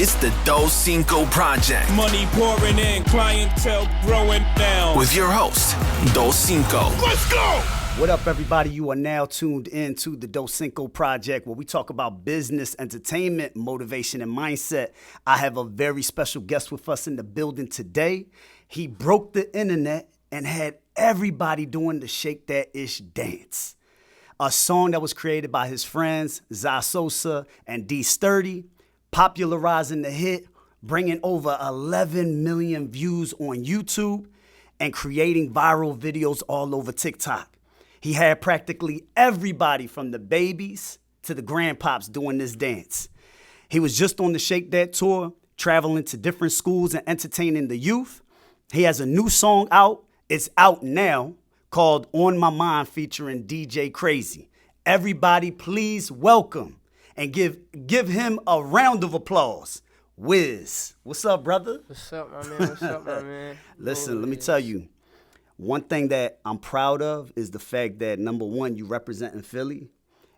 It's the Doscinco Project. Money pouring in, clientele growing down. With your host, Doscinco. Let's go! What up, everybody? You are now tuned in to the Doscinco Project, where we talk about business, entertainment, motivation, and mindset. I have a very special guest with us in the building today. He broke the internet and had everybody doing the Shake That Ish dance. A song that was created by his friends, Zah Sosa and D Sturdy, popularizing the hit, bringing over 11 million views on YouTube, and creating viral videos all over TikTok. He had practically everybody from the babies to the grandpops doing this dance. He was just on the Shake That tour, traveling to different schools and entertaining the youth. He has a new song out. It's out now, called On My Mind, featuring DJ Crazy. Everybody, please welcome and give him a round of applause. Wiz. What's up, brother? What's up, my man? What's up, my man? Listen, let me tell you. One thing that I'm proud of is the fact that, number one, you representing Philly,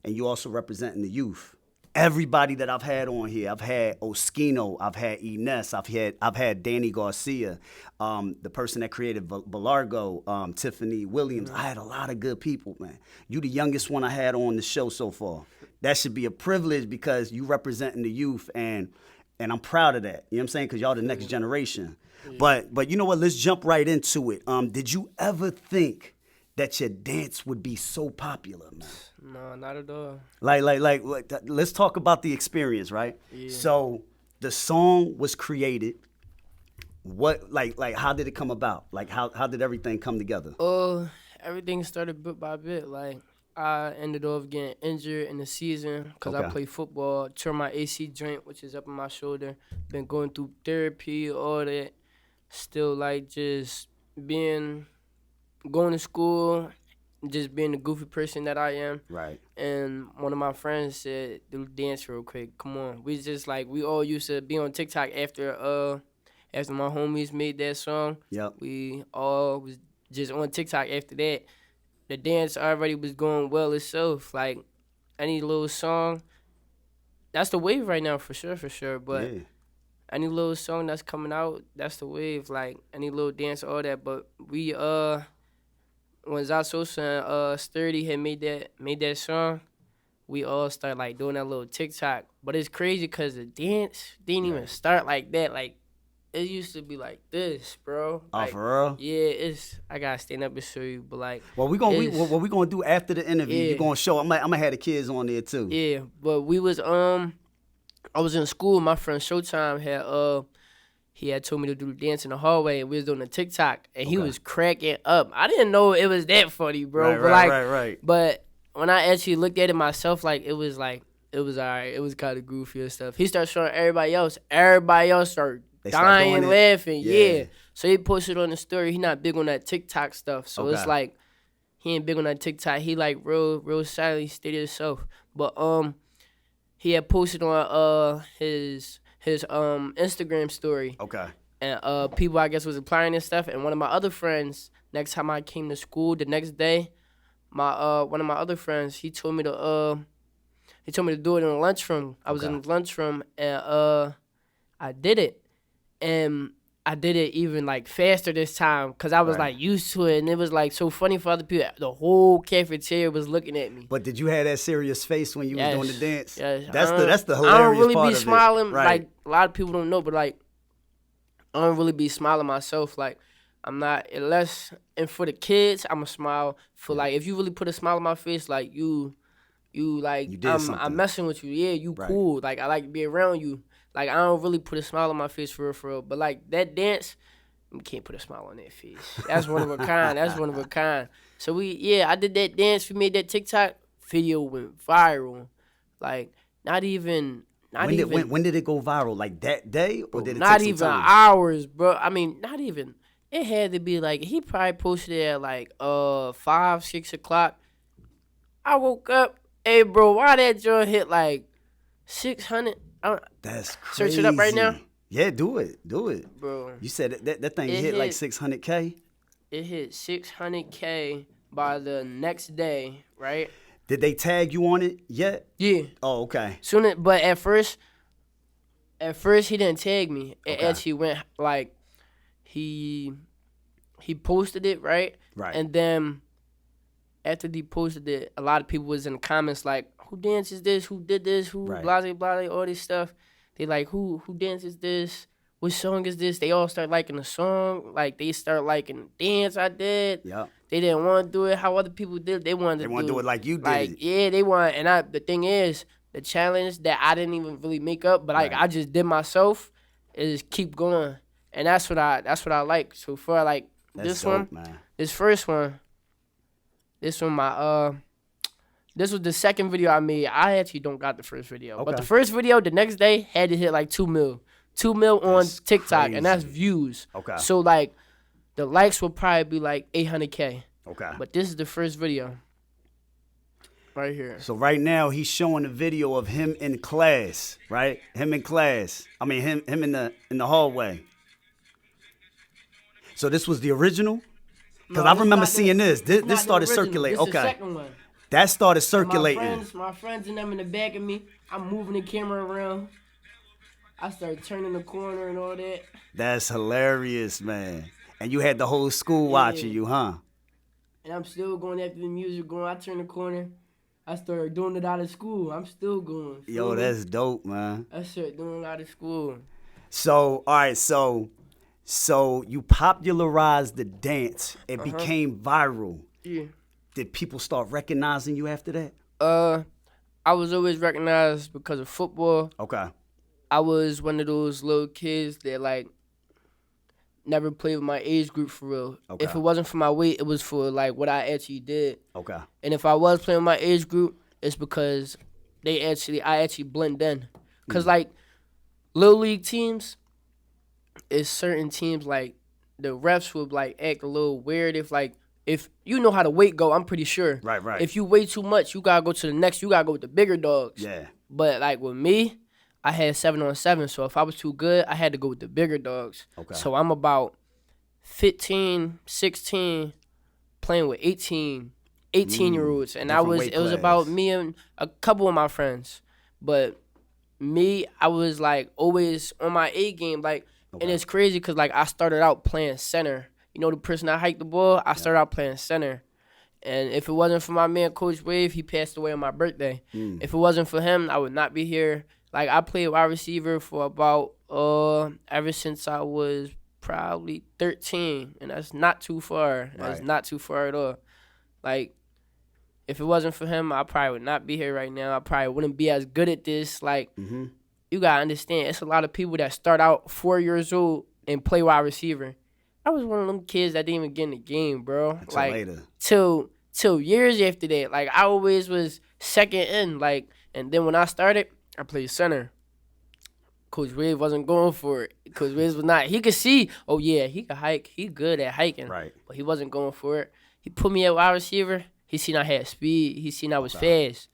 and you also representing the youth. Everybody that I've had on here, I've had Oskino, I've had Ines, I've had Danny Garcia, the person that created Belargo, Tiffany Williams. I had a lot of good people, man. You the youngest one I had on the show so far. That should be a privilege because you representing the youth, and I'm proud of that. You know what I'm saying? Because y'all the next generation. Yeah. But you know what? Let's jump right into it. Did you ever think that your dance would be so popular, man? No, not at all. Like, let's talk about the experience, right? Yeah. So the song was created. What, like, how did it come about? Like, how did everything come together? Everything started bit by bit. Like, I ended up getting injured in the season because I played football, tore my AC joint, which is up in my shoulder. Been going through therapy, all that. Still, like, just going to school, just being the goofy person that I am. Right. And one of my friends said, "Do dance real quick. Come on." We just, like, we all used to be on TikTok after my homies made that song. Yep. We all was just on TikTok after that. The dance already was going well itself. Like, any little song, that's the wave right now, for sure. But any little song that's coming out, that's the wave. Like, any little dance, all that. But we, when Zah Sosa and Sturdy had made that song, we all started, like, doing that little TikTok. But it's crazy because the dance didn't even start like that. Like, it used to be like this, bro. Oh, like, for real? Yeah, I gotta stand up and show you, but like. What we gonna do after the interview? Yeah. You gonna show? I'm gonna have the kids on there too. Yeah, but we was I was in school. My friend Showtime had told me to do the dance in the hallway, and we was doing the TikTok, and he was cracking up. I didn't know it was that funny, bro. Right. But when I actually looked at it myself, like, it was alright. It was kind of goofy and stuff. He started showing everybody else. Everybody else started dying, laughing. Yeah. So he posted on the story. He not big on that TikTok stuff. So it's like, he ain't big on that TikTok. He like real silent, stay to himself. But he had posted on his Instagram story. Okay. And people, I guess, was applying and stuff. And one of my other friends, next time I came to school, the next day, one of my other friends, he told me to do it in the lunchroom. I was in the lunchroom, and I did it. And I did it even, like, faster this time because I was, like, used to it. And it was, like, so funny for other people. The whole cafeteria was looking at me. But did you have that serious face when you was doing the dance? Yes. That's the hilarious part of it. I don't really be smiling. Right. Like, a lot of people don't know, but, like, I don't really be smiling myself. Like, I'm not, unless, and for the kids, I'm a smile. For, like, if you really put a smile on my face, like, I'm messing with you. Yeah, you cool. Like, I like to be around you. Like, I don't really put a smile on my face for real. But, like, that dance, you can't put a smile on that face. That's one of a kind. So I did that dance. We made that TikTok video, went viral. Like, when did it go viral? Like that day, or did it not take even some time? hours, bro? I mean, not even. It had to be like, he probably posted it at like 5, 6 o'clock. I woke up, hey, bro, why that joint hit like 600? That's crazy. Search it up right now. Yeah, do it, bro. You said that thing hit like 600K. It hit 600K by the next day, right? Did they tag you on it yet? Yeah. Oh, okay. But at first, At first, he didn't tag me. It Okay. actually went like he posted it, right? Right. And then after he posted it, a lot of people was in the comments like, "Who dances this? Who did this? Who Right. blase blase all this stuff." They like, "Who dances this? What song is this?" They all start liking the song. Like they start liking the dance I did. Yeah. They didn't want to do it how other people did. They wanted to do it like you did. Like, yeah, they want. And the thing is, the challenge that I didn't even really make up, but like Right. I just did myself, is keep going, and that's what I like. So for like That's this dope, one, man. this first one, this was the second video I made. I actually don't got the first video, but Okay. the first video the next day had to hit like 2 mil on That's TikTok, and that's crazy. views. Okay. So like the likes will probably be like 800K. Okay. But this is the first video. Right here. So right now he's showing a video of him in class, right? Him in class. I mean him in the hallway. So this was the original? Because No, I this remember not seeing this. This not the started original. circulating. This the Okay. second one. That started My circulating. friends and them in the back of me. I'm moving the camera around. I started turning the corner and all that. That's hilarious, man. And you had the whole school watching you, huh? And I'm still going after the music going. I turn the corner. I started doing it out of school. I'm still going. Yo, that's dope, man. I started doing it out of school. So, all right, so you popularized the dance. It became viral. Yeah. Did people start recognizing you after that? I was always recognized because of football. Okay. I was one of those little kids that like never played with my age group for real. Okay. If it wasn't for my weight, it was for like what I actually did. Okay. And if I was playing with my age group, it's because I actually blend in. Cause like little league teams, is certain teams like the refs would like act a little weird if you know how the weight go. I'm pretty sure. Right. If you weigh too much, you gotta go to the next. You gotta go with the bigger dogs. Yeah. But like with me, I had 7-on-7, so if I was too good, I had to go with the bigger dogs. Okay. So I'm about 15, 16, playing with 18-year-olds. And different weight it was class. about me and a couple of my friends. But me, I was like always on my A game. Like, and it's crazy because like I started out playing center. You know the person that hiked the ball? I started out playing center. And if it wasn't for my man, Coach Wave, he passed away on my birthday. If it wasn't for him, I would not be here. Like, I played wide receiver for about, ever since I was probably 13. And that's not too far. That's Right. not too far at all. Like, if it wasn't for him, I probably would not be here right now. I probably wouldn't be as good at this. Like, you got to understand, it's a lot of people that start out 4 years old and play wide receiver. I was one of them kids that didn't even get in the game, bro. Until like, later. Till years after that. Like, I always was second in. Like, and then when I started, I played center. Coach Wade wasn't going for it. Coach Wade was not. He could see, oh, yeah, he could hike. He good at hiking. Right. But he wasn't going for it. He put me at wide receiver. He seen I had speed. He seen I was fast.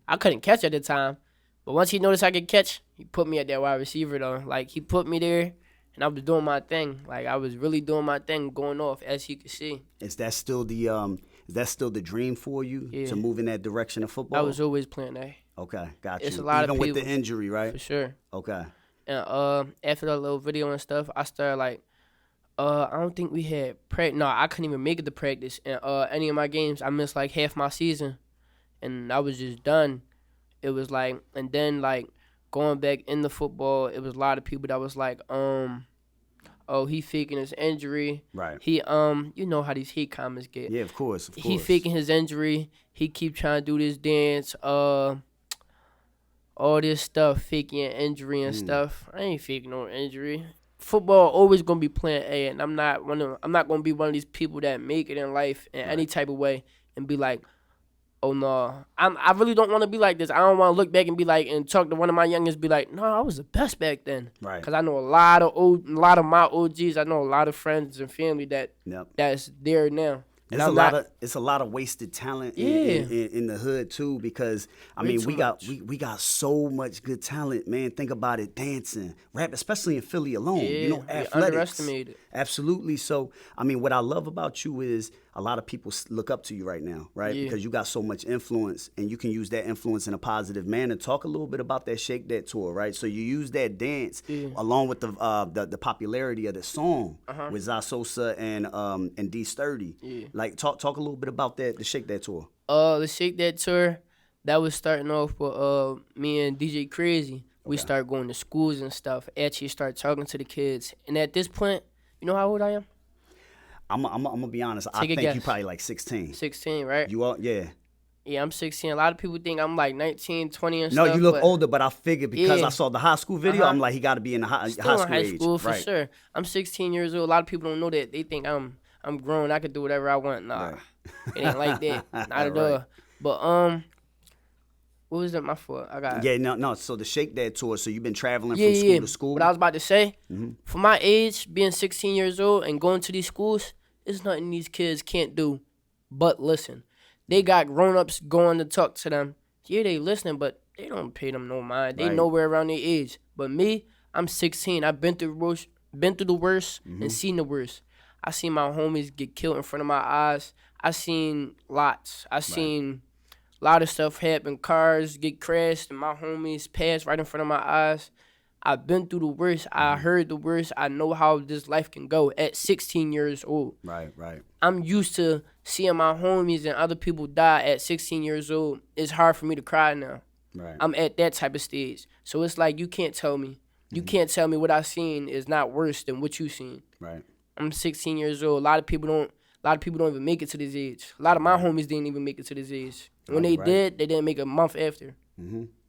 I couldn't catch at the time. But once he noticed I could catch, he put me at that wide receiver, though. Like, he put me there, and I was doing my thing. Like, I was really doing my thing, going off, as he could see. Is that still the dream for you Yeah. to move in that direction of football? I was always playing that, Okay, got you. It's a lot of Even with the people. injury, right? for sure. Okay. And after that little video and stuff, I started like, I don't think we had practice. No, I couldn't even make it to practice. And any of my games, I missed like half my season, and I was just done. It was like, and then like going back into football, it was a lot of people that was like, oh, he faking his injury. Right. He you know how these hate comments get. Yeah, of course. He faking his injury. He keep trying to do this dance. All this stuff, faking an injury and stuff. I ain't faking no injury. Football always gonna be playing A, and I'm not gonna be one of these people that make it in life in any type of way and be like, oh no, I really don't want to be like this. I don't want to look back and be like and talk to one of my youngest, be like, no, I was the best back then. Right. Cause I know a lot of my OGs. I know a lot of friends and family Yep. that's there now. And It's a lot of wasted talent in the hood too, because I Way mean too we got much. we got so much good talent, man. Think about it, dancing, rap, especially in Philly alone. You know, we athletics. underestimated. Absolutely. So I mean, what I love about you is a lot of people look up to you right now, right? Yeah. Because you got so much influence, and you can use that influence in a positive manner. Talk a little bit about that Shake That tour, right? So you use that dance along with the popularity of the song with Za Sosa and D Sturdy. Yeah. Like talk a little bit about that, the Shake That tour. The Shake That tour, that was starting off with me and DJ Crazy. We started going to schools and stuff. Actually started talking to the kids. And at this point, you know how old I am? I'm gonna be honest. I think you probably like 16. 16, right? You are, yeah. Yeah, I'm 16. A lot of people think I'm like 19, 20 and stuff. No, you look older, but I figured because I saw the high school video, I'm like, he got to be in the high school in high age. school for right. sure. I'm 16 years old. A lot of people don't know that. They think I'm grown. I can do whatever I want. Nah, it ain't like that. Not at all. But what was that my fault? I got no. So the Shake That tour. So you've been traveling from school to school. What I was about to say, for my age, being 16 years old and going to these schools, there's nothing these kids can't do but listen. They got grown-ups going to talk to them. Yeah, they listening, but they don't pay them no mind. They nowhere around their age. But me, I'm 16. I've been through the worst and seen the worst. I seen my homies get killed in front of my eyes. I seen lots. I seen a lot of stuff happen. Cars get crashed and my homies pass right in front of my eyes. I've been through the worst. I heard the worst. I know how this life can go at 16 years old. Right. I'm used to seeing my homies and other people die at 16 years old. It's hard for me to cry now. Right. I'm at that type of stage. So it's like you can't tell me. You can't tell me what I seen is not worse than what you seen. Right. I'm 16 years old. A lot of people don't even make it to this age. A lot of my homies didn't even make it to this age. When they did, they didn't make it a month after.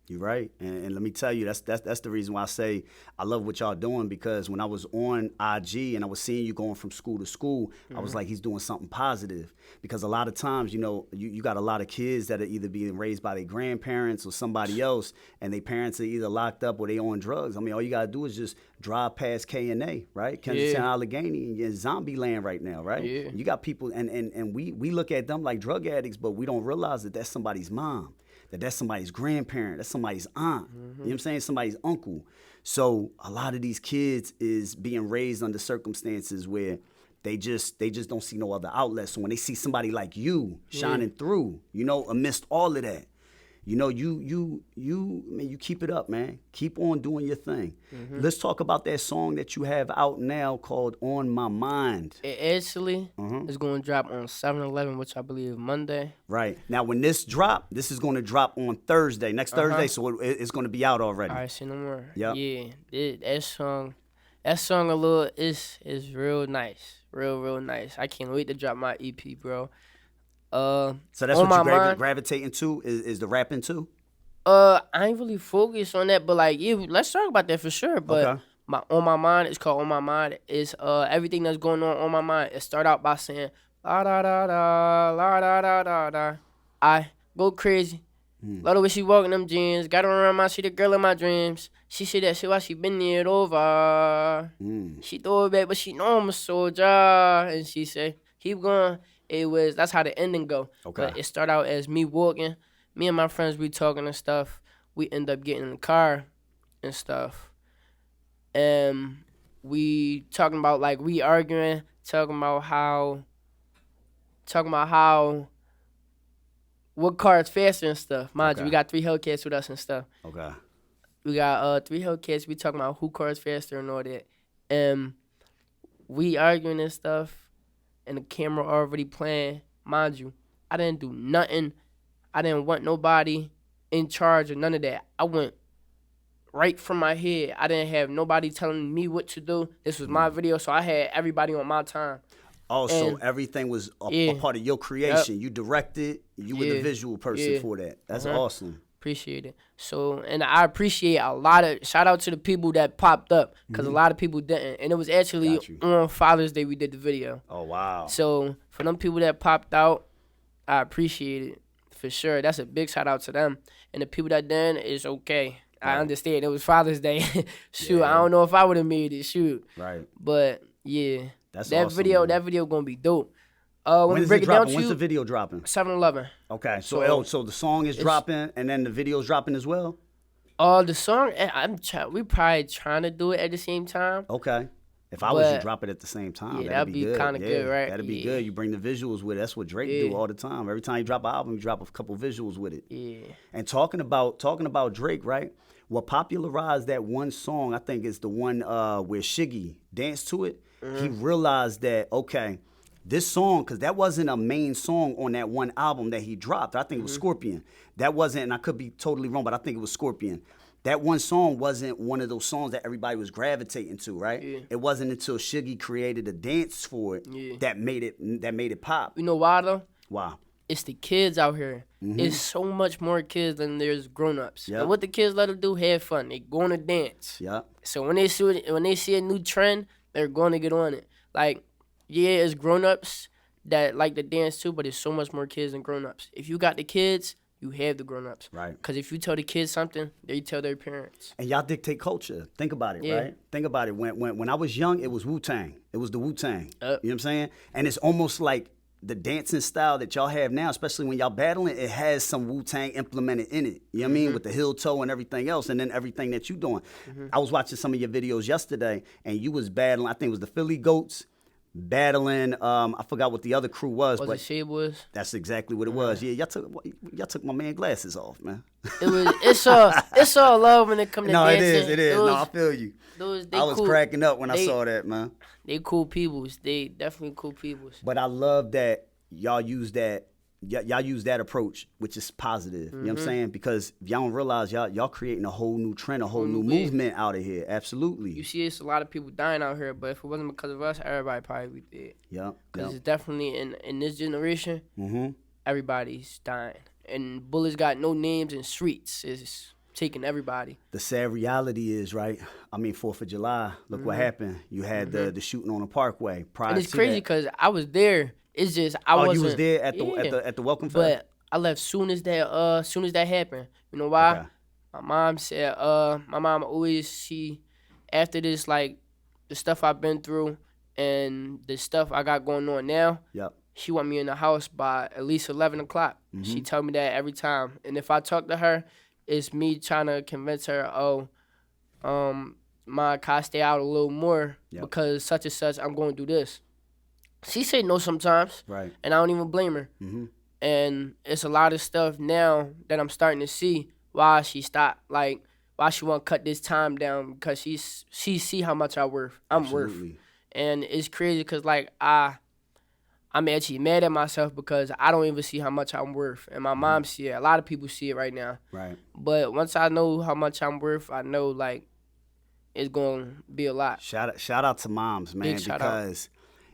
You're right, and let me tell you, that's the reason why I say I love what y'all doing, because when I was on IG and I was seeing you going from school to school, I was like, he's doing something positive. Because a lot of times, you know, you got a lot of kids that are either being raised by their grandparents or somebody else, and their parents are either locked up or they on drugs. I mean, all you gotta do is just drive past K&A, right? Kensington, Allegheny, and you're in zombie land right now, right? Yeah. You got people, and we look at them like drug addicts, but we don't realize that that's somebody's mom. That's somebody's grandparent, that's somebody's aunt, you know what I'm saying, somebody's uncle. So a lot of these kids is being raised under circumstances where they just don't see no other outlet. So when they see somebody like you shining through, you know, amidst all of that, you know, you keep it up, man. Keep on doing your thing. Let's talk about that song that you have out now called On My Mind. It actually is going to drop on 7/11, which I believe is Monday. Right. Now, when this is going to drop on Thursday, next Thursday, so it's going to be out already. All right, say no more. Yep. Yeah, that song a little is real nice. Real nice. I can't wait to drop my EP, bro. So that's what you gravitating to is the rapping too? I ain't really focused on that, but like, yeah, let's talk about that for sure. But On My Mind, it's called On My Mind. It's everything that's going on my mind. It start out by saying la da da da la da da da da. I go crazy. Love the way she walking them jeans. Got her around my, she the girl in my dreams. She said that shit while she been it over. She throw it back, but she know I'm a soldier. And she say, keep going. That's how the ending go. Okay. But it start out as me walking. Me and my friends, we talking and stuff. We end up getting in the car and stuff. And we talking about, like, we arguing, talking about how what car is faster and stuff. Mind you, we got 3 Hellcats with us and stuff. Okay. We got 3 Hellcats. We talking about who car is faster and all that. And we arguing and stuff. And the camera already playing. Mind you, I didn't do nothing. I didn't want nobody in charge or none of that. I went right from my head. I didn't have nobody telling me what to do. This was my video, so I had everybody on my time. Oh, so everything was a part of your creation. Yep. You directed. You were the visual person for that. That's awesome. Appreciate it. So, and I appreciate a lot of, shout out to the people that popped up, because a lot of people didn't. And it was actually on Father's Day we did the video. Oh, wow. So, for them people that popped out, I appreciate it for sure. That's a big shout out to them. And the people that didn't, it's okay. Right. I understand. It was Father's Day. Shoot, I don't know if I would have made it. Shoot. Right. But, yeah. That's that awesome, video, man. That video going to be dope. When is it dropping? When's the video dropping? 7/11. Okay, so the song is dropping and then the video's dropping as well? The song, we probably trying to do it at the same time. Okay. If I was you, drop it at the same time. Yeah, that'd be good. Kind of good, right? That'd be good. You bring the visuals with it. That's what Drake do all the time. Every time you drop an album, you drop a couple visuals with it. Yeah. And talking about Drake, right? What popularized that one song, I think, is the one where Shiggy danced to it. He realized that, okay, this song, because that wasn't a main song on that one album that he dropped. I think it was Scorpion. That wasn't, and I could be totally wrong, but I think it was Scorpion. That one song wasn't one of those songs that everybody was gravitating to, right? Yeah. It wasn't until Shiggy created a dance for it that made it pop. You know why though? Why? It's the kids out here. It's so much more kids than there's grown-ups. Yep. And what the kids let them do, have fun. They going to dance. Yeah. So when they see a new trend, they're going to get on it. Like, yeah, it's grown-ups that like to dance too, but it's so much more kids than grown-ups. If you got the kids, you have the grown-ups. Right. Because if you tell the kids something, they tell their parents. And y'all dictate culture. Think about it, right? Think about it. When I was young, it was Wu-Tang. It was the Wu-Tang. You know what I'm saying? And it's almost like the dancing style that y'all have now, especially when y'all battling, it has some Wu-Tang implemented in it. You know what I mean? With the heel toe and everything else, and then everything that you doing. I was watching some of your videos yesterday, and you was battling, I think it was the Philly Goats, battling, I forgot what the other crew was. Was it Shea Boys? That's exactly what it was. Yeah, y'all took my man glasses off, man. It's all love when it comes to dancing. It is. No, I feel you. I was cracking up when I saw that, man. They cool peoples. They definitely cool peoples. But I love that y'all use that. Y'all use that approach, which is positive. You know what I'm saying? Because if y'all don't realize, y'all creating a whole new trend, a whole new movement out of here. Absolutely. You see, it's a lot of people dying out here, but if it wasn't because of us, everybody probably would be dead. Yeah. Because it's definitely in this generation, everybody's dying, and bullets got no names in streets. It's taking everybody. The sad reality is, right? I mean, 4th of July. Look what happened. You had the shooting on the Parkway. And it's crazy because I was there. It's just I wasn't. You was there at the welcome fair? But I left soon as that happened. You know why? Okay. My mom said, my mom always after this, like the stuff I've been through and the stuff I got going on now. Yep. She want me in the house by at least 11 o'clock. She tell me that every time. And if I talk to her, it's me trying to convince her, Ma, can I stay out a little more because such and such, I'm going to do this. She say no sometimes, right? And I don't even blame her. And it's a lot of stuff now that I'm starting to see why she stopped, like why she want to cut this time down because she see how much I'm worth. And it's crazy because like I'm actually mad at myself because I don't even see how much I'm worth, and my mom see it. A lot of people see it right now. Right. But once I know how much I'm worth, I know like it's gonna be a lot. Shout out to moms, man, because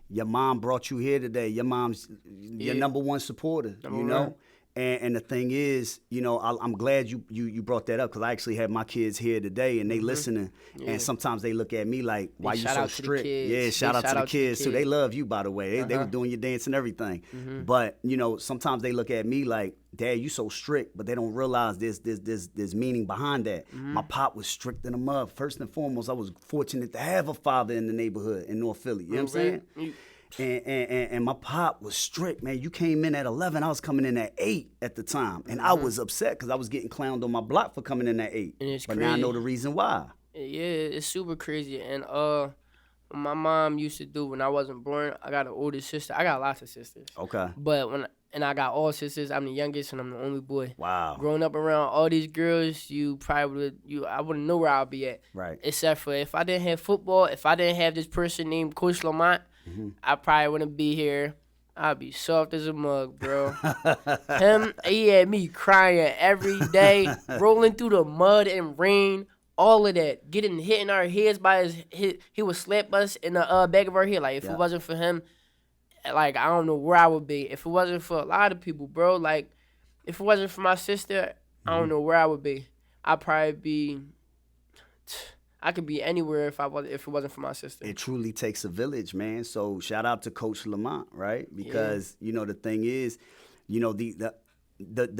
your mom brought you here today. Your mom's your number one supporter, you know? And the thing is, you know, I'm glad you brought that up because I actually have my kids here today and they listening. And sometimes they look at me like, why you so strict? Yeah, shout out to the kids too. They love you, by the way. They were doing your dance and everything. But, you know, sometimes they look at me like, Dad, you so strict, but they don't realize there's meaning behind that. My pop was strict in the mud. First and foremost, I was fortunate to have a father in the neighborhood in North Philly. You know what I'm saying? And my pop was strict, man. You came in at 11, I was coming in at 8 at the time. And I was upset because I was getting clowned on my block for coming in at 8. And it's but crazy. Now I know the reason why. Yeah, it's super crazy. And what my mom used to do when I wasn't born, I got an older sister. I got lots of sisters. Okay. But I got all sisters. I'm the youngest and I'm the only boy. Wow. Growing up around all these girls, I wouldn't know where I'll be at. Right. Except for if I didn't have football, if I didn't have this person named Coach Lamont, I probably wouldn't be here. I'd be soft as a mug, bro. He had me crying every day, rolling through the mud and rain, all of that, hitting our heads by he would slap us in the back of our head. Like, if it wasn't for him, like, I don't know where I would be. If it wasn't for a lot of people, bro, like, if it wasn't for my sister, I don't know where I would be. I'd probably be... I could be anywhere if it wasn't for my sister. It truly takes a village, man. So shout out to Coach Lamont, right? Because you know the thing is, you know the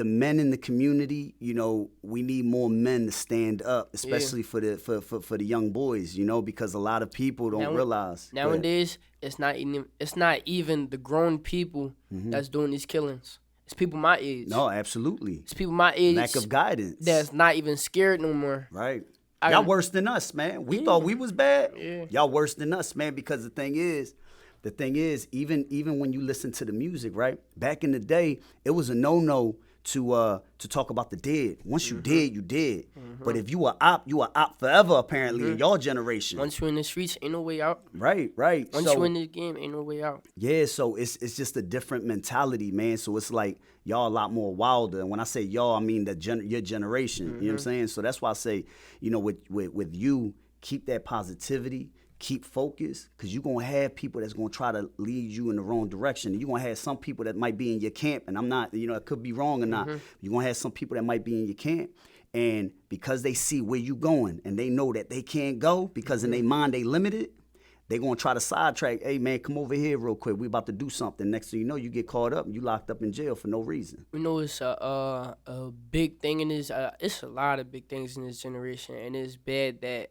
men in the community. You know we need more men to stand up, especially for the young boys. You know because a lot of people don't realize nowadays it's not even the grown people that's doing these killings. It's people my age. No, absolutely. It's people my age. Lack of guidance. That's not even scared no more. Right. Y'all worse than us, man. We thought we was bad. Yeah. Y'all worse than us, man, because the thing is, even when you listen to the music, right? Back in the day, it was a no-no to talk about the dead. Once you dead, you dead. But if you a op forever, apparently, in your generation. Once you in the streets, ain't no way out. Right. Once you in this game, ain't no way out. Yeah, so it's just a different mentality, man. So it's like y'all a lot more wilder. And when I say y'all, I mean your generation. You know what I'm saying? So that's why I say, with you, keep that positivity. Keep focused, because you're going to have people that's going to try to lead you in the wrong direction. You're going to have some people that might be in your camp, and I'm not, it could be wrong or not. You're going to have some people that might be in your camp, and because they see where you going, and they know that they can't go, because in their mind they limited, they're going to try to sidetrack. Hey, man, come over here real quick. We about to do something. Next thing you know, you get caught up, and you locked up in jail for no reason. It's a big thing in this, it's a lot of big things in this generation, and it's bad that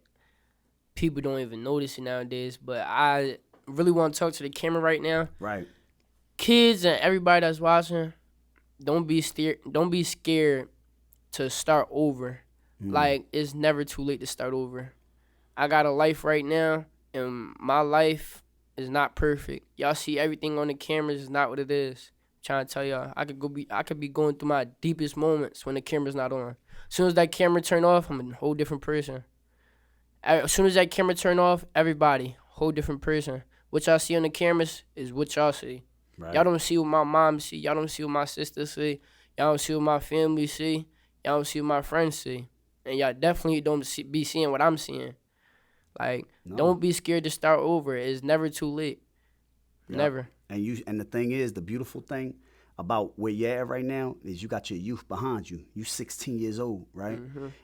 people don't even notice it nowadays, but I really want to talk to the camera right now. Right. Kids and everybody that's watching, don't be scared to start over. Like, it's never too late to start over. I got a life right now, and my life is not perfect. Y'all see everything on the cameras is not what it is. I'm trying to tell y'all, I could be going through my deepest moments when the camera's not on. As soon as that camera turn off, I'm a whole different person. As soon as that camera turn off, everybody, whole different person. What y'all see on the cameras is what y'all see. Right. Y'all don't see what my mom see. Y'all don't see what my sister see. Y'all don't see what my family see. Y'all don't see what my friends see. And y'all definitely don't be seeing what I'm seeing. Like, don't be scared to start over. It's never too late. Yep. Never. And the thing is, the beautiful thing about where you're at right now is you got your youth behind you. You 16 years old, right?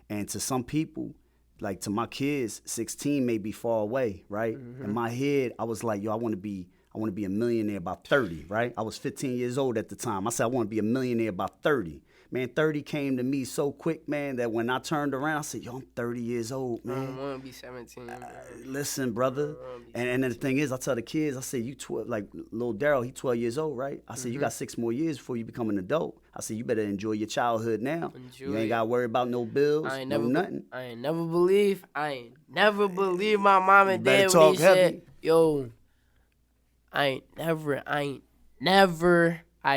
And to some people, like to my kids, 16 may be far away, right? In my head, I was like, I want to be a millionaire by 30, right? I was 15 years old at the time. I said, I want to be a millionaire by 30. Man, 30 came to me so quick, man, that when I turned around, I said, I'm 30 years old, man. I don't want to be 17. Listen, brother. And the thing is, I tell the kids, I say, you 12, like little Daryl, he 12 years old, right? I said, you got 6 more years before you become an adult. I said, you better enjoy your childhood now. You ain't got to worry about no bills, nothing. I ain't never believe my mom and dad when they said, yo, I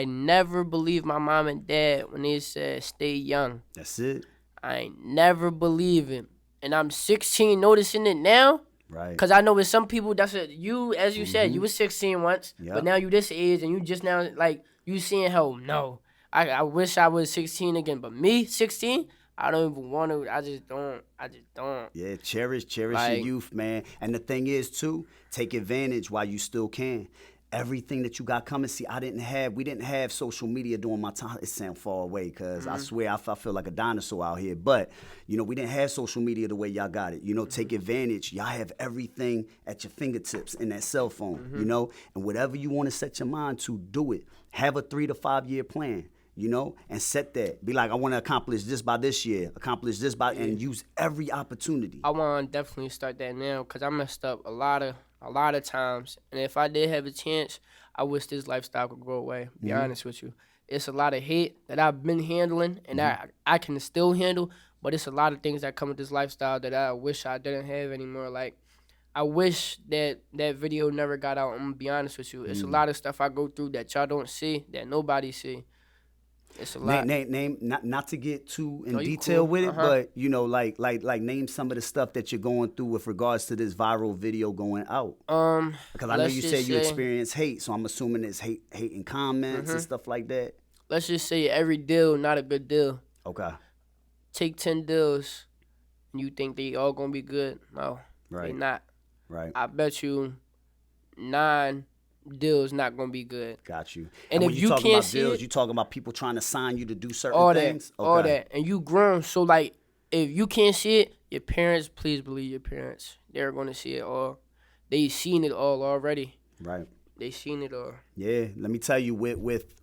never believed my mom and dad when they said stay young. That's it. I ain't never believe it. And I'm 16 noticing it now. Right. Because I know with some people, that's it. You, as you said, you was 16 once, but now you this age and you just now, like, you seeing how, no, I wish I was 16 again. But me, 16, I don't even want to. I just don't. Yeah, cherish your youth, man. And the thing is, too, take advantage while you still can. Everything that you got coming. See, we didn't have social media during my time. It sounds far away because I swear I feel like a dinosaur out here. But, we didn't have social media the way y'all got it. Take advantage. Y'all have everything at your fingertips in that cell phone, And whatever you want to set your mind to, do it. Have a 3 to 5 year plan. And set that. Be like, I want to accomplish this by this year, and use every opportunity. I want to definitely start that now because I messed up a lot of times. And if I did have a chance, I wish this lifestyle could go away, be honest with you. It's a lot of hate that I've been handling and that I can still handle, but it's a lot of things that come with this lifestyle that I wish I didn't have anymore. Like, I wish that video never got out. I'm going to be honest with you. It's a lot of stuff I go through that y'all don't see, that nobody see. It's a lot. Name not to get too in detail with it, but like name some of the stuff that you're going through with regards to this viral video going out. Because I know you said you experience hate, so I'm assuming it's hate in comments and stuff like that. Let's just say every deal not a good deal. Okay. Take 10 deals, and you think they all gonna be good? No, they not. Right. I bet you 9 deals not gonna be good. Got you. And if you can't about see deals, it, you talking about people trying to sign you to do certain things? All that. And you grown. So, like, if you can't see it, your parents, please believe your parents. They're gonna see it all. They seen it all already. Right. They seen it all. Yeah. Let me tell you, with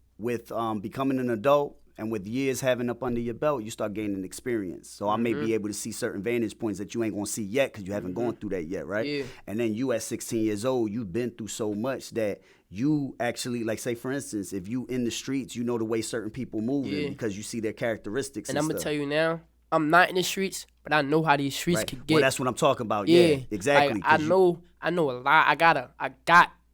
becoming an adult and with years having up under your belt, you start gaining experience. So I may be able to see certain vantage points that you ain't gonna see yet because you haven't gone through that yet, right? Yeah. And then you at 16 years old, you've been through so much that you actually, like, say for instance, if you in the streets, you know the way certain people move because you see their characteristics. And I'm gonna tell you now, I'm not in the streets, but I know how these streets could get. Well, that's what I'm talking about. Yeah, exactly. Like, I know a lot.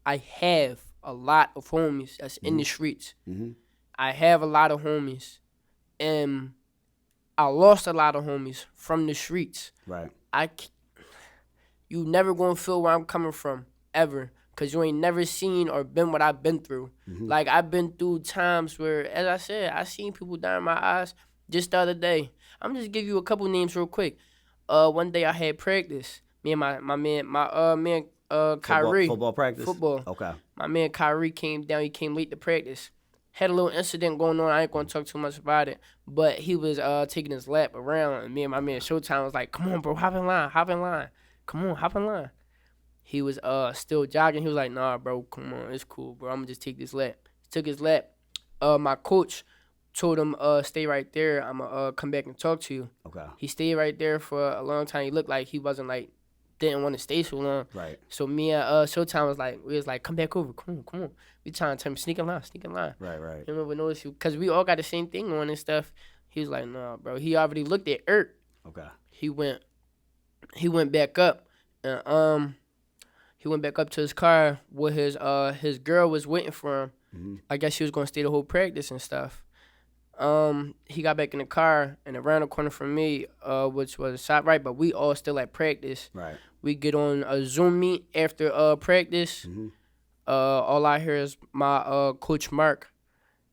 I have a lot of homies that's in the streets. Mm-hmm. I have a lot of homies, and I lost a lot of homies from the streets. Right. You never gonna feel where I'm coming from ever, cause you ain't never seen or been what I've been through. Mm-hmm. Like, I've been through times where, as I said, I seen people die in my eyes. Just the other day, I'm just give you a couple names real quick. One day I had practice. Me and my man Kyrie. Football practice. Football. Okay. My man Kyrie came down. He came late to practice. Had a little incident going on. I ain't gonna talk too much about it. But he was taking his lap around, and me and my man Showtime was like, "Come on, bro, hop in line. Come on, hop in line." He was still jogging. He was like, "Nah, bro, come on, it's cool, bro. I'm gonna just take this lap." He took his lap. My coach told him, "Stay right there. I'm gonna come back and talk to you." Okay. He stayed right there for a long time. He looked like he wasn't didn't want to stay so long. Right. So me and Showtime was like, "Come back over, come on." We trying to tell him sneak in line. Right. He never noticed you because we all got the same thing on and stuff. He was like, "Nah, bro." He already looked at Ert. Okay. He went back up, and he went back up to his car where his girl was waiting for him. Mm-hmm. I guess she was gonna stay the whole practice and stuff. He got back in the car and around the corner from me, which was ShopRite, but we all still at practice. Right. We get on a Zoom meet after practice. Mm-hmm. All I hear is my coach Mark.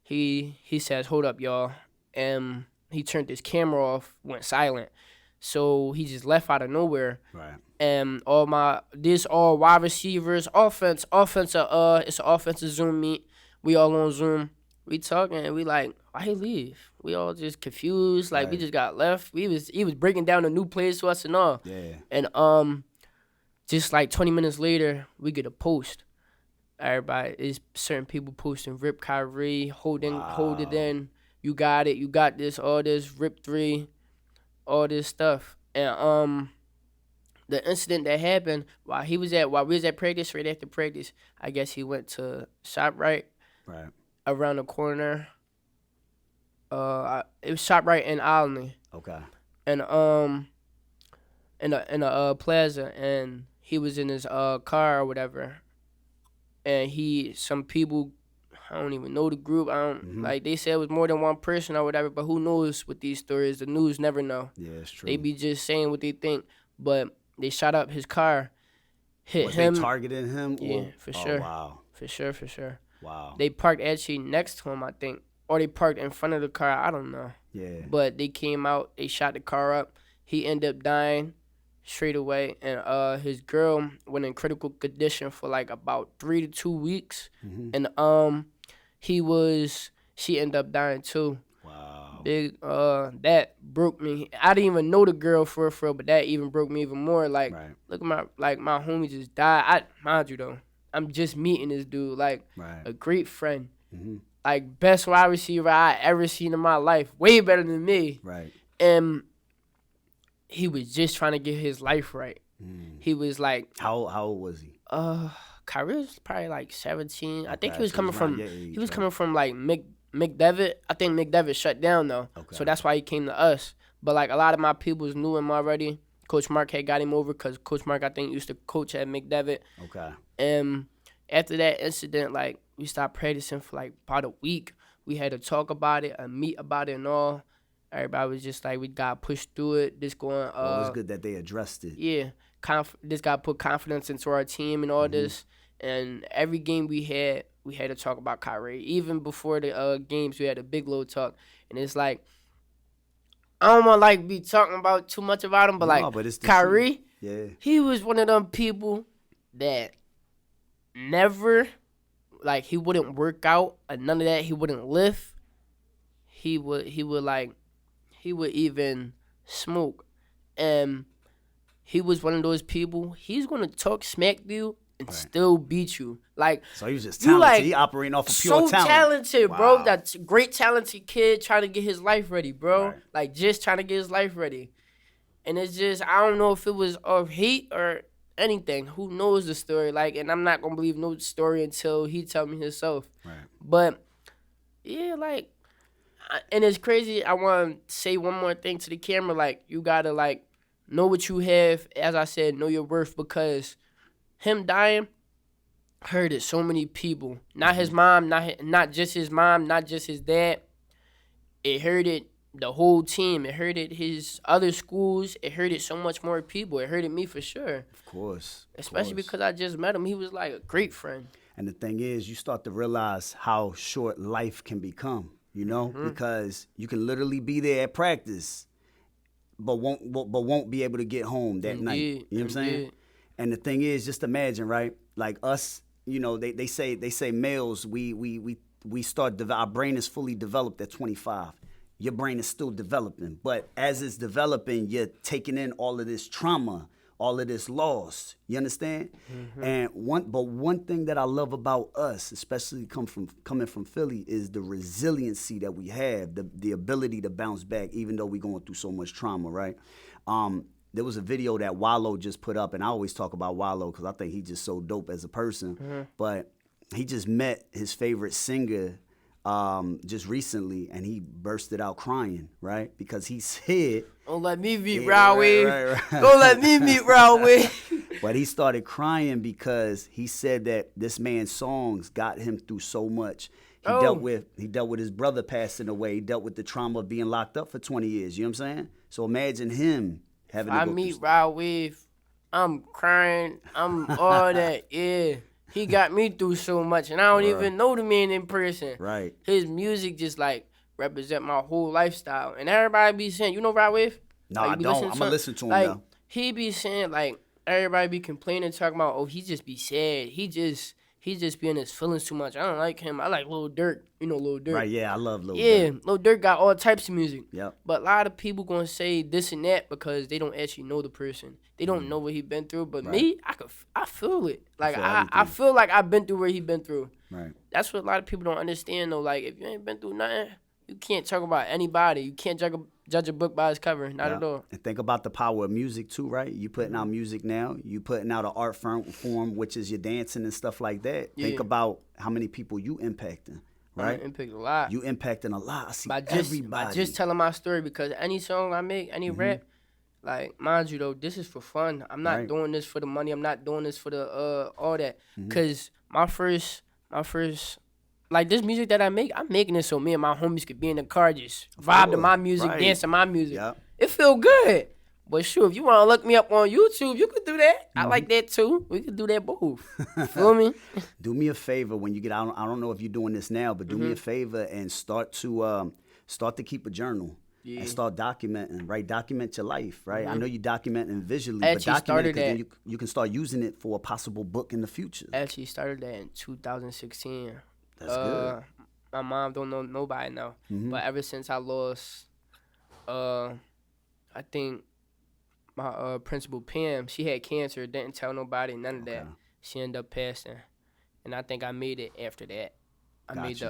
He says, "Hold up, y'all," and he turned his camera off, went silent. So he just left out of nowhere. Right. And all wide receivers, it's an offensive Zoom meet. We all on Zoom. We talking and we like, why he leave? We all just confused. Like, right. We just got left. He was breaking down the new plays to us and all. Yeah. And just like 20 minutes later, we get a post. Everybody is certain people posting rip Kyrie, hold it in. You got it. You got this. All this rip 3, all this stuff. And the incident that happened while we was at practice, right after practice, I guess he went to ShopRite. Right. Around the corner. It was ShopRite in Alney. Okay. And in a plaza, and he was in his car or whatever. And some people, I don't even know the group. Like they said it was more than one person or whatever, but who knows with these stories? The news never know. Yeah, it's true. They be just saying what they think, but they shot up his car, hit him. They targeting him? Yeah, for sure. Wow. For sure. Wow. They parked actually next to him, I think. Or they parked in front of the car. I don't know. Yeah. But they came out. They shot the car up. He ended up dying straight away. And his girl went in critical condition for like about 3 to 2 weeks. Mm-hmm. And she ended up dying too. Wow. Big, that broke me. I didn't even know the girl for real, but that even broke me even more. Like, right. Look at my homie just died. Mind you though, I'm just meeting this dude, like right. a great friend. Mm-hmm. Like, best wide receiver I ever seen in my life. Way better than me. Right. And he was just trying to get his life right. Mm. He was like... How old was he? Kyrie was probably like 17. I think Okay, he was so coming he's from... not your age, He was right? coming from like McDevitt. I think McDevitt shut down though. Okay. So that's why he came to us. But like a lot of my peoples knew him already. Coach Mark had got him over because Coach Mark, I think, used to coach at McDevitt. Okay. And after that incident, like, we stopped practicing for like about a week. We had to talk about it, meet about it and all. Everybody was just like, we got pushed through it. This going, Well, it was good that they addressed it. Yeah. This guy put confidence into our team and all this. And every game we had to talk about Kyrie. Even before the games, we had a big low talk. And it's like, I don't want to like be talking about too much about him, but but it's the Kyrie, yeah, he was one of them people that never, like, he wouldn't work out or none of that. He wouldn't lift. He would even smoke. And he was one of those people, he's going to talk smack to you and still beat you. Like, so he was just talented. Like, he operating off of pure so talent. Talented, Wow. bro. That's a great talented kid trying to get his life ready, bro. Right. Like, just trying to get his life ready. And it's just, I don't know if it was of hate or anything. Who knows the story? Like, and I'm not going to believe no story until he tell me himself. Right. But, yeah, like, And it's crazy. I want to say one more thing to the camera. Like, you got to, like, know what you have. As I said, know your worth, because him dying hurted so many people. Not his mom, not just his mom, not just his dad. It hurted the whole team. It hurted his other schools. It hurted so much more people. It hurted me for sure. Of course. Especially because I just met him. He was like a great friend. And the thing is, you start to realize how short life can become, you know, because you can literally be there at practice, but won't be able to get home that night. You know what I'm saying? And the thing is, just imagine, right? Like us, you know, they say males, we start, our brain is fully developed at 25. Your brain is still developing, but as it's developing, you're taking in all of this trauma, all of this loss. You understand? And one thing that I love about us, especially coming from Philly, is the resiliency that we have, the ability to bounce back, even though we're going through so much trauma, right? There was a video that Wallow just put up, and I always talk about Wallow because I think he's just so dope as a person. But he just met his favorite singer just recently, and he bursted out crying, right? Because he said, "Don't let me meet Rowdy. Right. Don't let me meet Rowdy." But he started crying because he said that this man's songs got him through so much. He dealt with his brother passing away. He dealt with the trauma of being locked up for 20 years. You know what I'm saying? So imagine him having to go meet Rowdy, I'm crying. I'm all that. Yeah. He got me through so much, and I don't even know the man in person. Right. His music just, like, represent my whole lifestyle. And everybody be saying, you know Rod Wave? No, like, I don't. I'm going to listen to him, like, though. He be saying, like, everybody be complaining, talking about, oh, he just be sad. He just be in his feelings too much. I don't like him. I like Lil Durk. You know Lil Durk. Right, yeah, I love Lil Durk. Yeah, Lil Durk got all types of music. Yep. But a lot of people going to say this and that because they don't actually know the person. They don't know what he been through. But me, I feel it. Like, I feel like I've been through what he been through. Right. That's what a lot of people don't understand, though. Like, if you ain't been through nothing, you can't talk about anybody. You can't judge a book by its cover. Not at all. And think about the power of music, too, right? You putting out music now. You putting out an art form, which is your dancing and stuff like that. Yeah. Think about how many people you impacting. Right? Impact a lot. You impacting a lot. I see everybody. By just telling my story, because any song I make, any rap, like, mind you, though, this is for fun. I'm not doing this for the money. I'm not doing this for the all that. Because my first, like, this music that I make, I'm making it so me and my homies could be in the car, just vibe to my music, dance to my music. Yep. It feel good. But sure, if you want to look me up on YouTube, you could do that. I like that too. We could do that both. Feel me? Do me a favor when you get out. I don't know if you're doing this now, but do me a favor and start to keep a journal and start documenting. Right, document your life. Right, I know you documenting visually, but document it, then you can start using it for a possible book in the future. Actually started that in 2016. That's good. My mom don't know nobody now, but ever since I lost, I think. My principal, Pam, she had cancer, didn't tell nobody, none of that. She ended up passing. And I think I made it after that. I made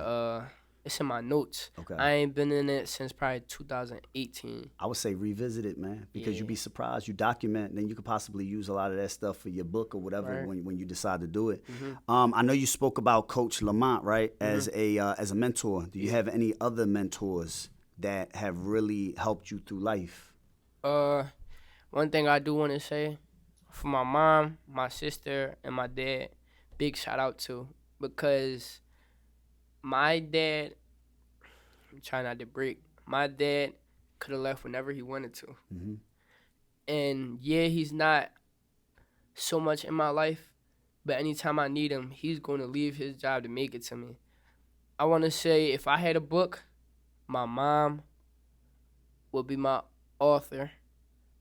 it's in my notes. Okay. I ain't been in it since probably 2018. I would say revisit it, man, because you'd be surprised. You document, and then you could possibly use a lot of that stuff for your book or whatever when you decide to do it. I know you spoke about Coach Lamont, right, as a mentor. Do you have any other mentors that have really helped you through life? One thing I do want to say, for my mom, my sister, and my dad, big shout out to, because my dad, I'm trying not to break, my dad could have left whenever he wanted to. And yeah, he's not so much in my life, but anytime I need him, he's going to leave his job to make it to me. I want to say, if I had a book, my mom would be my author.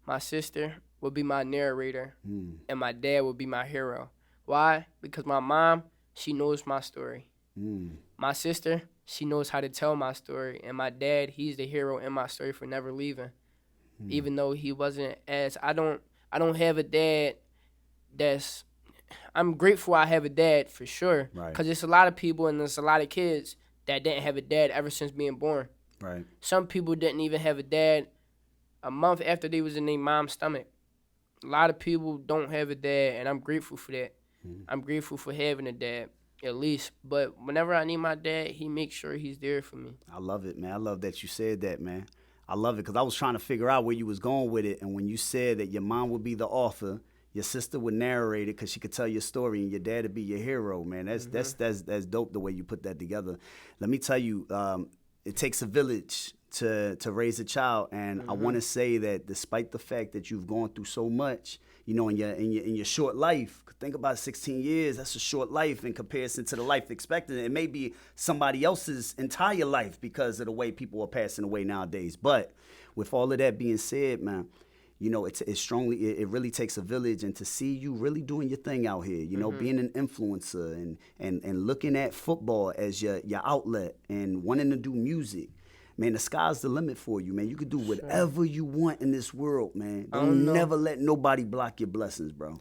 My sister would be my narrator, and my dad would be my hero. Why? Because my mom, she knows my story. My sister, she knows how to tell my story, and my dad, he's the hero in my story for never leaving. Even though he wasn't as, I don't have a dad that's, I'm grateful I have a dad for sure, because there's a lot of people and there's a lot of kids that didn't have a dad ever since being born. Right. Some people didn't even have a dad a month after they was in their mom's stomach. A lot of people don't have a dad, and I'm grateful for that. I'm grateful for having a dad. at least. But whenever I need my dad, he makes sure he's there for me. I love it, man. I love that you said that, man. I love it because I was trying to figure out where you was going with it. And when you said that your mom would be the author, your sister would narrate it because she could tell your story, and your dad would be your hero, man. That's dope the way you put that together. Let me tell you, it takes a village to raise a child, and I want to say that despite the fact that you've gone through so much, you know, in your short life, think about 16 years. That's a short life in comparison to the life expected. It may be somebody else's entire life because of the way people are passing away nowadays. But with all of that being said, man, you know, it really takes a village, and to see you really doing your thing out here, you know, being an influencer and looking at football as your outlet and wanting to do music. Man, the sky's the limit for you, man. You can do whatever you want in this world, man. Don't never let nobody block your blessings, bro.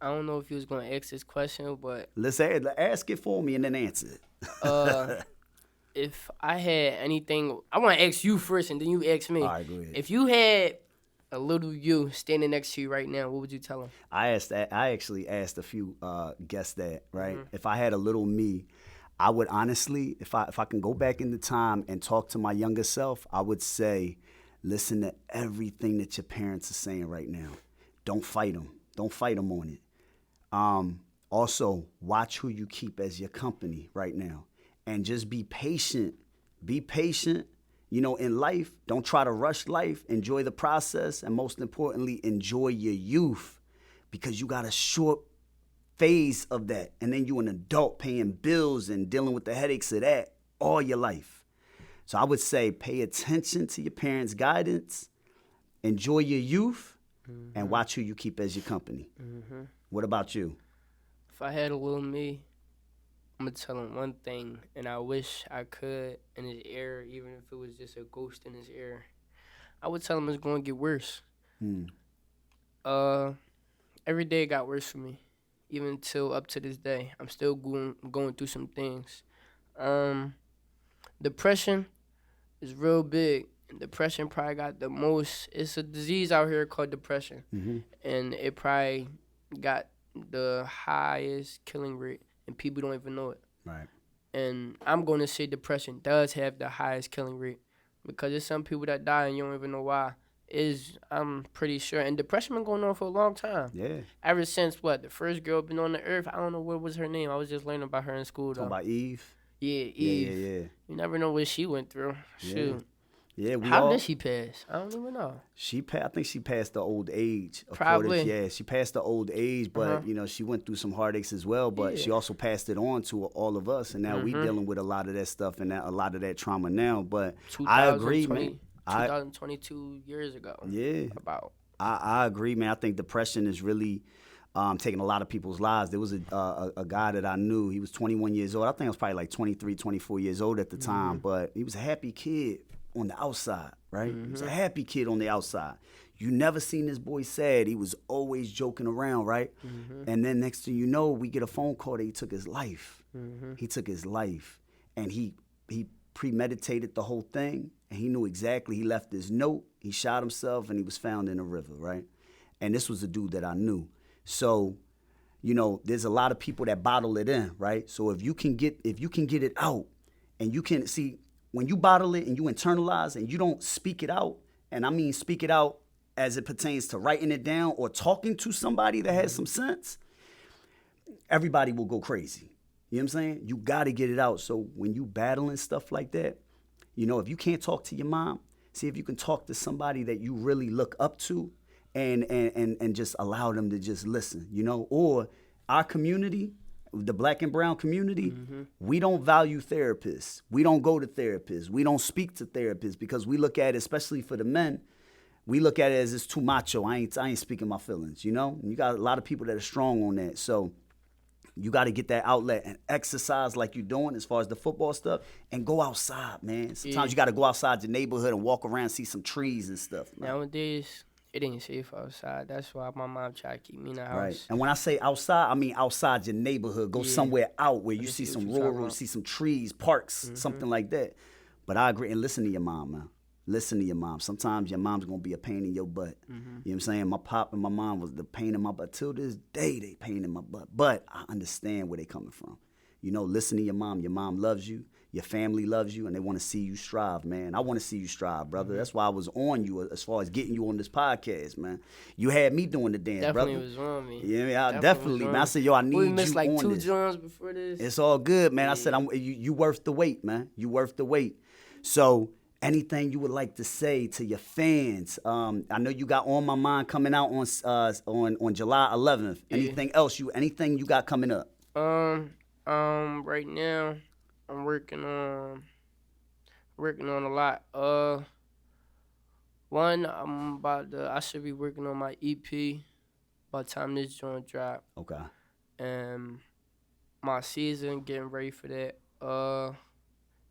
I don't know if you was going to ask this question, but... Let's ask it for me and then answer it. If I had anything... I want to ask you first, and then you ask me. All right, go ahead. If you had a little you standing next to you right now, what would you tell him? I actually asked a few guests that, right? If I had a little me, I would honestly, if I can go back in the time and talk to my younger self, I would say, listen to everything that your parents are saying right now. Don't fight them. Don't fight them on it. Also, watch who you keep as your company right now. And just be patient. Be patient. You know, in life, don't try to rush life. Enjoy the process. And most importantly, enjoy your youth. Because you got a short phase of that, and then you an adult paying bills and dealing with the headaches of that all your life. So I would say pay attention to your parents' guidance, enjoy your youth, and watch who you keep as your company. What about you? If I had a little me, I'm going to tell him one thing, and I wish I could in his ear, even if it was just a ghost in his ear. I would tell him it's going to get worse. Every day it got worse for me. Even till up to this day, I'm still going through some things. Depression is real big. Depression probably got the most. It's a disease out here called depression, and it probably got the highest killing rate, and people don't even know it. Right. And I'm going to say depression does have the highest killing rate because there's some people that die and you don't even know why. I'm pretty sure. And depression been going on for a long time. Yeah. Ever since, the first girl been on the earth? I don't know what was her name. I was just learning about her in school, though. Talking about Eve? Yeah, Eve. Yeah. You never know what she went through. Shoot. Yeah, How did she pass? I don't even know. I think she passed the old age. Probably. Yeah, she passed the old age, but, you know, she went through some heartaches as well, but she also passed it on to all of us, and now we dealing with a lot of that stuff and a lot of that trauma now, but I agree, man. 2022 years ago. Yeah. About. I agree, man. I think depression is really taking a lot of people's lives. There was a guy that I knew. He was 21 years old. I think I was probably like 23, 24 years old at the time, but he was a happy kid on the outside, right? He was a happy kid on the outside. You never seen this boy sad. He was always joking around, right? And then next thing you know, we get a phone call that he took his life. He took his life, and he premeditated the whole thing, and he knew exactly. He left his note, he shot himself, and he was found in a river, right? And this was a dude that I knew. So, you know, there's a lot of people that bottle it in, right? So if you can get it out, and you can see, when you bottle it and you internalize and you don't speak it out, and I mean speak it out as it pertains to writing it down or talking to somebody that has some sense, everybody will go crazy. You know what I'm saying? You got to get it out. So when you battling stuff like that, you know, if you can't talk to your mom, see if you can talk to somebody that you really look up to and just allow them to just listen, you know? Or our community, the black and brown community, we don't value therapists. We don't go to therapists. We don't speak to therapists because we look at it, especially for the men, we look at it as it's too macho. I ain't speaking my feelings, you know? And you got a lot of people that are strong on that. So you got to get that outlet and exercise like you're doing as far as the football stuff, and go outside, man. Sometimes you got to go outside your neighborhood and walk around, see some trees and stuff. Man. Nowadays, it ain't safe outside. That's why my mom try to keep me in the house. Right. And when I say outside, I mean outside your neighborhood. Go somewhere out where you see some rural, see some trees, parks, something like that. But I agree. And listen to your mom, man. Listen to your mom. Sometimes your mom's going to be a pain in your butt. You know what I'm saying? My pop and my mom was the pain in my butt. Till this day, they pain in my butt. But I understand where they coming from. You know, listen to your mom. Your mom loves you. Your family loves you, and they want to see you strive, man. I want to see you strive, brother. That's why I was on you as far as getting you on this podcast, man. You had me doing the dance, Definitely brother. was on me. Yeah, definitely, man. I said, yo, I need we you missed like on 2 this. drums before this. It's all good, man. I said, you worth the wait, man. You worth the wait. So, anything you would like to say to your fans? I know you got On My Mind coming out on July 11th. Anything else? Anything you got coming up? Right now, I'm working on a lot. I should be working on my EP by the time this joint drop. Okay. And my season, getting ready for that.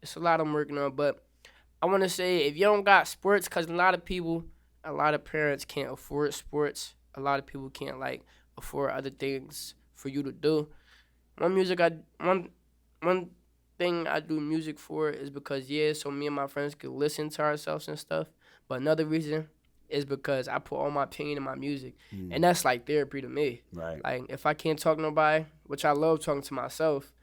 It's a lot I'm working on, but I want to say if you don't got sports, because a lot of parents can't afford sports. A lot of people can't afford other things for you to do. One thing I do music for is because so me and my friends could listen to ourselves and stuff. But another reason is because I put all my pain in my music, and that's like therapy to me. Right. Like if I can't talk to nobody, which I love talking to myself,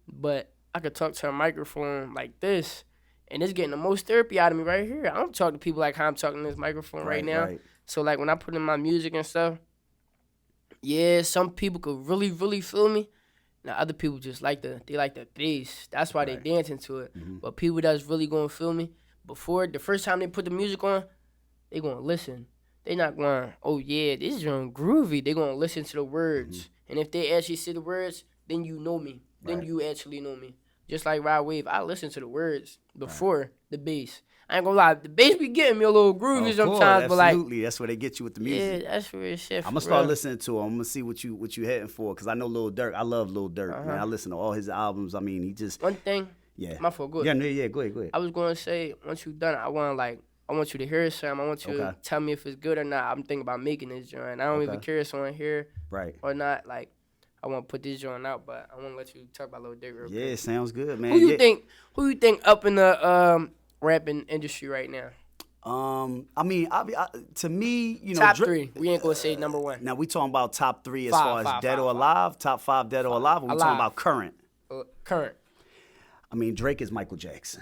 but I could talk to a microphone like this, and it's getting the most therapy out of me right here. I don't talk to people like how I'm talking to this microphone right now. Right. So like when I put in my music and stuff, some people could really, really feel me. Now other people just like the bass. That's why they dancing to it. But people that's really gonna feel me, the first time they put the music on, they gonna listen. They not going, oh yeah, this is groovy. They gonna listen to the words. And if they actually see the words, then you know me. Then you actually know me. Just like Ride Wave, I listen to the words before the bass. I ain't gonna lie, the bass be getting me a little groovy sometimes, but absolutely, that's where they get you with the music. Yeah, that's real shit. I'm gonna start listening to him. I'm gonna see what you heading for, because I know Lil Durk. I love Lil Durk, man. I listen to all his albums. I mean, he just one thing. Yeah. My fault. Go ahead. Yeah. Go ahead. I was gonna say once you done, I want you to hear something. I want you to tell me if it's good or not. I'm thinking about making this joint. I don't even care if someone here or not. Like, I want to put this joint out, but I want to let you talk about Lil Durk real quick. Yeah, sounds good, man. Who you think up in the rapping industry right now? I mean, to me, you know, top 3. We ain't gonna say number 1. Now we talking about top 3 as far as dead or alive. Top 5 dead or alive. Or we talking about current. Current. I mean, Drake is Michael Jackson,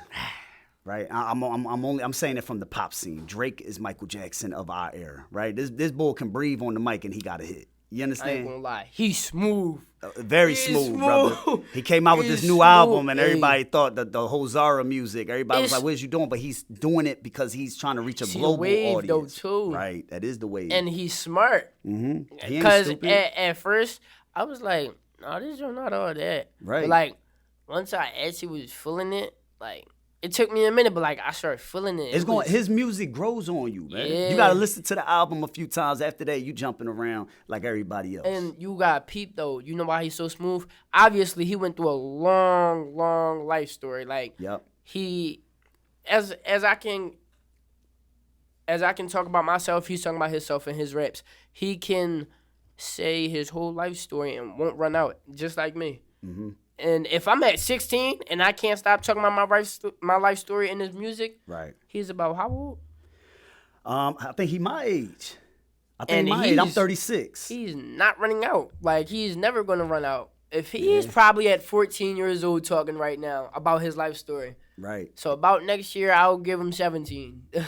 right? I'm saying it from the pop scene. Drake is Michael Jackson of our era, right? This bull can breathe on the mic and he got a hit. You understand? I ain't gonna lie. He's smooth. Very smooth, brother. He came out with this new album, and everybody thought that the whole Zara music. Everybody was like, "What is you doing?" But he's doing it because he's trying to reach a global wave, audience. Though, too. Right, that is the wave. And he's smart. Because at first I was like, "No, this is not all that." Right. But like once I actually was feeling it, like. It took me a minute, but like I started feeling it. His music grows on you, man. Yeah. You gotta listen to the album a few times. After that, you jumping around like everybody else. And you got peep though. You know why he's so smooth? Obviously, he went through a long, long life story. Like he, as I can talk about myself, he's talking about himself in his raps. He can say his whole life story and won't run out, just like me. And if I'm at 16 and I can't stop talking about my life story in his music, he's about how old? I think he my age. I'm 36. He's not running out. Like, he's never going to run out. If he's probably at 14 years old talking right now about his life story. Right. So about next year, I'll give him 17. Yeah,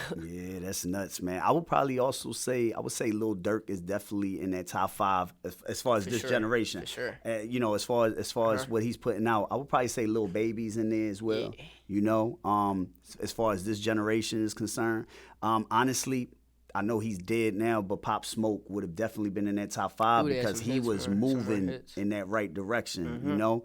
that's nuts, man. I would probably also say, Lil Durk is definitely in that top 5 as far as this generation. For sure. You know, as far as what he's putting out, I would probably say Lil Baby's in there as well. Yeah. You know, as far as this generation is concerned. Honestly, I know he's dead now, but Pop Smoke would have definitely been in that top 5 because he was moving in that right direction, you know?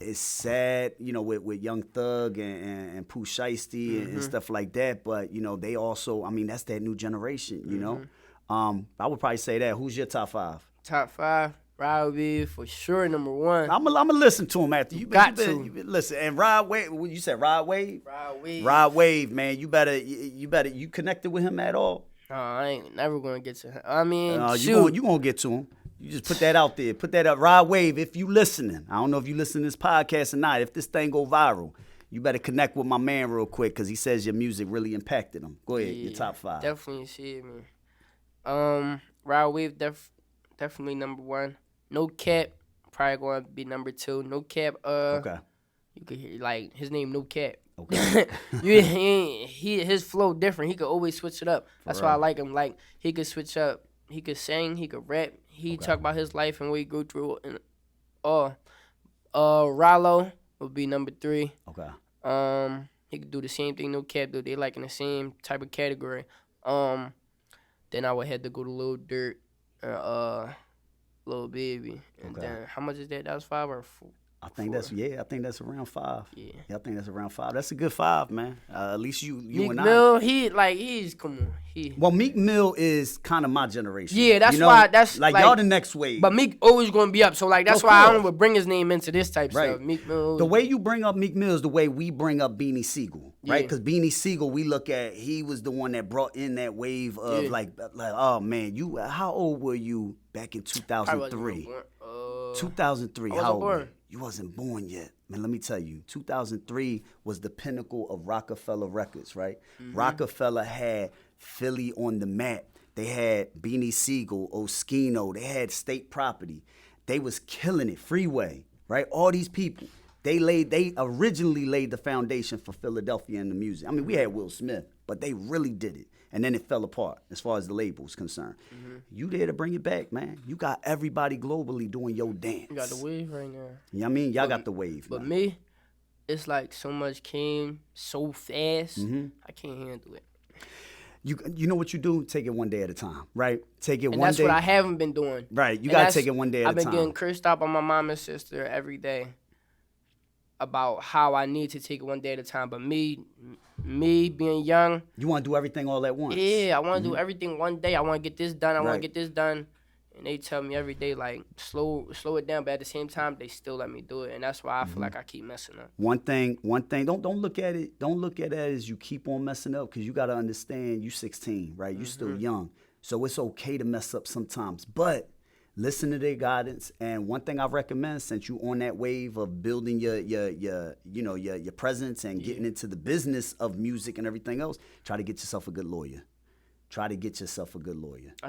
It's sad, you know, with Young Thug and Pooh Shiesty and stuff like that, but, you know, they also, I mean, that's that new generation, you know? I would probably say that. Who's your top 5? Top 5? Ride Wave, for sure, number 1. I'm gonna listen to him after. You got to. Listen, and Ride Wave, you said Ride Wave? Ride Wave, man. You better, you connected with him at all? I ain't never gonna get to him. I mean, you gonna get to him. You just put that out there. Put that up. Ride Wave, if you listening. I don't know if you listen to this podcast or not. If this thing go viral, you better connect with my man real quick because he says your music really impacted him. Go ahead, your top 5. Definitely see it, man. Ride Wave, definitely number 1. No Cap, probably going to be number 2. No Cap. Okay. You could hear like his name, No Cap. Okay. His flow different. He could always switch it up. That's why I real. like him. Like he could switch up. He could sing. He could rap. He talk about his life and what he go through. And Rollo would be number 3. Okay. He could do the same thing No Cap do. They like in the same type of category. Then I would have to go to Lil Dirt, Lil Baby, and then how much is that? That was 5 or 4. I think that's around 5. Yeah, I think that's around 5. That's a good 5, man. At least you Meek and Mill, I. come on. Well, Meek Mill is kind of my generation. Yeah, that's why that's like y'all the next wave. But Meek always gonna be up, so like that's why I don't even bring his name into this type stuff. Meek Mill. The way you bring up Meek Mill is the way we bring up Beanie Siegel, right? Because Beanie Siegel, we look at he was the one that brought in that wave of like oh man, how old were you back in 2003? 2003. How old were you? You wasn't born yet. Man, let me tell you, 2003 was the pinnacle of Rockefeller Records, right? Mm-hmm. Rockefeller had Philly on the map. They had Beanie Siegel, Oskino. They had State Property. They was killing it. Freeway, right? All these people. They originally laid the foundation for Philadelphia in the music. I mean, we had Will Smith, but they really did it. And then it fell apart as far as the label's concerned. Mm-hmm. You there to bring it back, man. You got everybody globally doing your dance. You got the wave right now. You know what I mean? Y'all got the wave. But man. Me, it's like so much came so fast, I can't handle it. You know what you do? Take it one day at a time, right? Take it and one day. That's what I haven't been doing. Right. You got to take it one day at a time. I've been getting cursed out by my mom and sister every day about how I need to take it one day at a time. But me being young. You want to do everything all at once. Yeah, I want to do everything one day. I want to get this done. I want to get this done. And they tell me every day, like, slow it down. But at the same time, they still let me do it. And that's why I feel like I keep messing up. One thing, don't look at it. Don't look at it as you keep on messing up, because you got to understand you 16, right? You still young. So it's okay to mess up sometimes. But listen to their guidance. And one thing I recommend, since you on that wave of building your presence and getting into the business of music and everything else, try to get yourself a good lawyer. I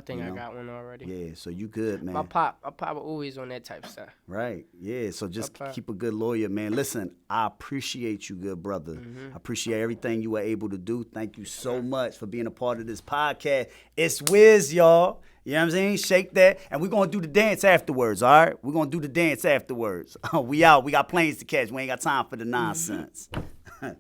think I got one already. Yeah, so you good, man. My pop always on that type of stuff. Right, yeah, so just keep a good lawyer, man. Listen, I appreciate you, good brother. I appreciate everything you were able to do. Thank you so much for being a part of this podcast. It's Wiz, y'all. You know what I'm saying? Shake that. And we're going to do the dance afterwards, all right? We're going to do the dance afterwards. We out. We got planes to catch. We ain't got time for the nonsense.